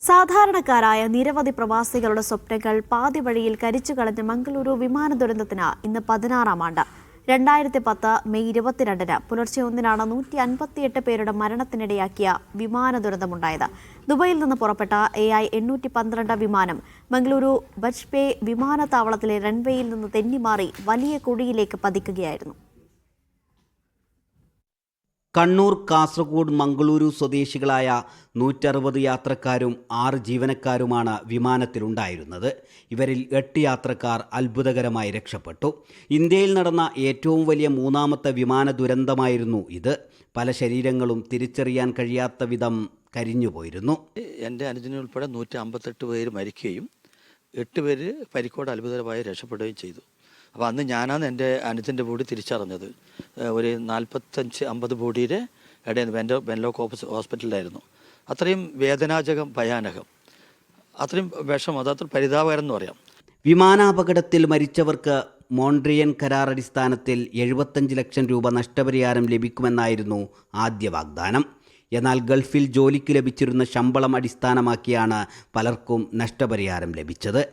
സാധാരണക്കാരായ നിരവധി പ്രവാസികളുടെ സ്വപ്നങ്ങൾ പാതി വഴിയിൽ കരിച്ചുകളഞ്ഞ മംഗളൂരു വിമാന ദുരന്തത്തിന് ഇന്ന് 16-ാം ആണ്ട്. 2010 മെയ് 22-ന് പുലർച്ചെ 1-നാണ് 158 പേരുടെ മരണത്തിനിടയാക്കിയ വിമാന ദുരന്തമുണ്ടായത്. ദുബൈയിൽ നിന്ന് പുറപ്പെട്ട AI-812 വിമാനം മംഗളൂരു ബജ്പേ വിമാനത്താവളത്തിലെ റൺവേയിൽ നിന്ന് തെന്നിമാറി വലിയ കുഴിയിലേക്ക് പതിക്കുകയായിരുന്നു. കണ്ണൂർ, കാസർഗോഡ്, മംഗളൂരു സ്വദേശികളായ 160 യാത്രക്കാരും 6 ജീവനക്കാരുമാണ് വിമാനത്തിലുണ്ടായിരുന്നത്. ഇവരിൽ 8 യാത്രക്കാർ അത്ഭുതകരമായി രക്ഷപ്പെട്ടു. ഇന്ത്യയിൽ നടന്ന ഏറ്റവും വലിയ 3ാമത്തെ വിമാന ദുരന്തമായിരുന്നു ഇത്. പല ശരീരങ്ങളും തിരിച്ചറിയാൻ കഴിയാത്ത വിധം കരിഞ്ഞുപോയിരുന്നു. എൻ്റെ അനുജനുൾപ്പെടെ 158 പേര് മരിക്കുകയും 8 പേര് പരിക്കോട് അത്ഭുതകരമായി രക്ഷപ്പെടുകയും ചെയ്തു. അപ്പോൾ അന്ന് ഞാനാണ് എൻ്റെ അനുജൻ്റെ ബോഡി തിരിച്ചറിഞ്ഞത്. ഒരു 45-50 ബോഡിയുടെ ഇടയിൽ വെൻലോക്ക് ഹോസ്പിറ്റലിലായിരുന്നു. അത്രയും വേദനാജകം, ഭയാനകം, അത്രയും വിഷമം, അതത്ര പരിതാപകരം എന്ന് പറയാം. വിമാനാപകടത്തിൽ മരിച്ചവർക്ക് മോൺട്രിയൻ കരാർ അടിസ്ഥാനത്തിൽ 75 ലക്ഷം രൂപ നഷ്ടപരിഹാരം ലഭിക്കുമെന്നായിരുന്നു ആദ്യ വാഗ്ദാനം. എന്നാൽ ഗൾഫിൽ ജോലിക്ക് ലഭിച്ചിരുന്ന ശമ്പളം അടിസ്ഥാനമാക്കിയാണ് പലർക്കും നഷ്ടപരിഹാരം ലഭിച്ചത്.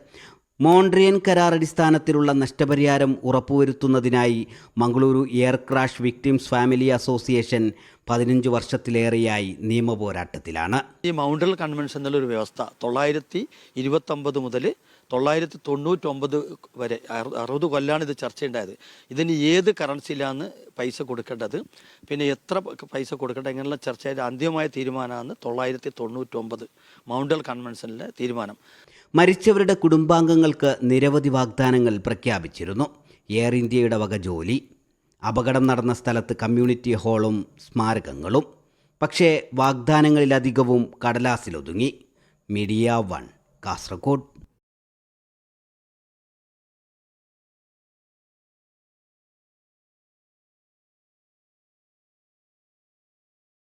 മോൺട്രിയൻ കരാർ അടിസ്ഥാനത്തിലുള്ള നഷ്ടപരിഹാരം ഉറപ്പുവരുത്തുന്നതിനായി Mangaluru air crash victims family association 15 വർഷത്തിലേറെയായി നിയമപോരാട്ടത്തിലാണ്. ഈ മൗണ്ടൽ കൺവെൻഷൻ എന്നുള്ളൊരു വ്യവസ്ഥ 929 മുതൽ 999 വരെ 60 കൊല്ലാണ് ഇത് ചർച്ചയുണ്ടായത്. ഇതിന് ഏത് കറൻസിയിലാണ് പൈസ കൊടുക്കേണ്ടത്, പിന്നെ എത്ര പൈസ കൊടുക്കേണ്ടത്, ഇങ്ങനെയുള്ള ചർച്ചയുടെ അന്തിമമായ തീരുമാനമാണ് 999 മൗണ്ടൽ കൺവെൻഷനിലെ തീരുമാനം. മരിച്ചവരുടെ കുടുംബാംഗങ്ങൾക്ക് നിരവധി വാഗ്ദാനങ്ങൾ പ്രഖ്യാപിച്ചിരുന്നു. എയർ ഇന്ത്യയുടെ വക ജോലി, അപകടം നടന്ന സ്ഥലത്ത് കമ്മ്യൂണിറ്റി ഹാളും സ്മാരകങ്ങളും. പക്ഷേ വാഗ്ദാനങ്ങളിലധികവും കടലാസിലൊതുങ്ങി. മീഡിയ 1 കാസർഗോഡ്.